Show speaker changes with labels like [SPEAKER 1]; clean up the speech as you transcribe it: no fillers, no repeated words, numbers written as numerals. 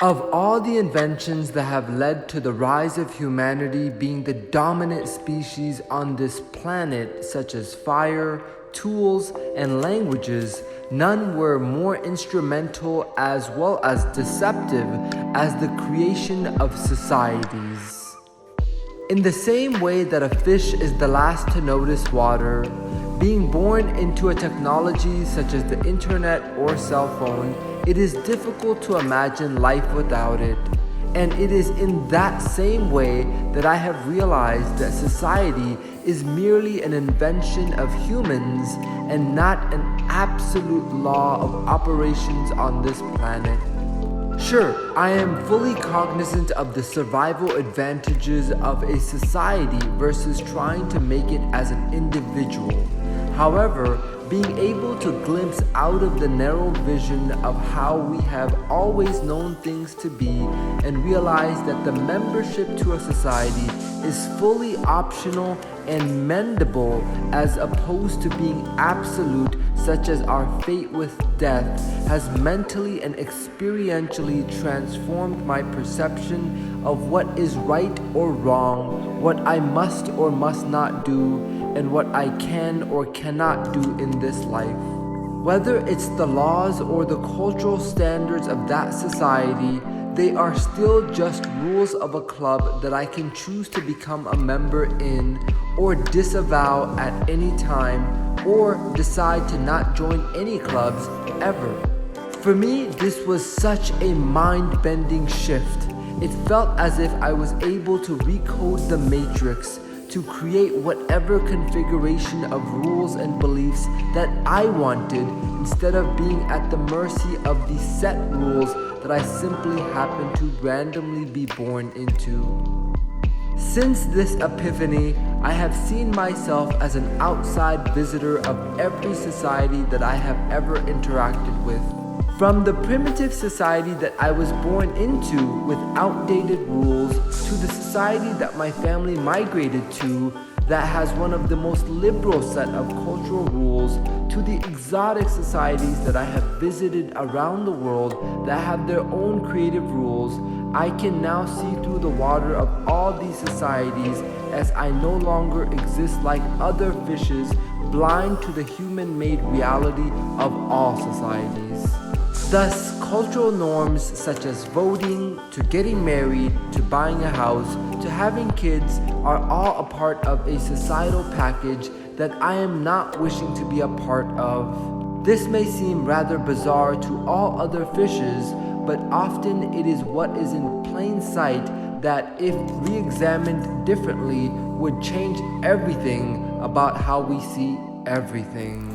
[SPEAKER 1] Of all the inventions that have led to the rise of humanity being the dominant species on this planet, such as fire, tools, and languages, none were more instrumental as well as deceptive as the creation of societies. In the same way that a fish is the last to notice water, being born into a technology such as the internet or cell phone, it is difficult to imagine life without it. And it is in that same way that I have realized that society is merely an invention of humans and not an absolute law of operations on this planet. Sure, I am fully cognizant of the survival advantages of a society versus trying to make it as an individual. However, being able to glimpse out of the narrow vision of how we have always known things to be and realize that the membership to a society is fully optional and mendable as opposed to being absolute, such as our fate with death, has mentally and experientially transformed my perception of what is right or wrong, what I must or must not do, and what I can or cannot do in this life. Whether it's the laws or the cultural standards of that society, they are still just rules of a club that I can choose to become a member in or disavow at any time, or decide to not join any clubs ever. For me, this was such a mind-bending shift. It felt as if I was able to recode the matrix to create whatever configuration of rules and beliefs that I wanted instead of being at the mercy of the set rules that I simply happened to randomly be born into. Since this epiphany, I have seen myself as an outside visitor of every society that I have ever interacted with. From the primitive society that I was born into with outdated rules to the society that my family migrated to that has one of the most liberal set of cultural rules, to the exotic societies that I have visited around the world that have their own creative rules, I can now see through the water of all these societies as I no longer exist like other fishes, blind to the human-made reality of all societies. Thus, cultural norms such as voting, to getting married, to buying a house, to having kids are all a part of a societal package that I am not wishing to be a part of. This may seem rather bizarre to all other fishes, but often it is what is in plain sight that, if re-examined differently, would change everything about how we see everything.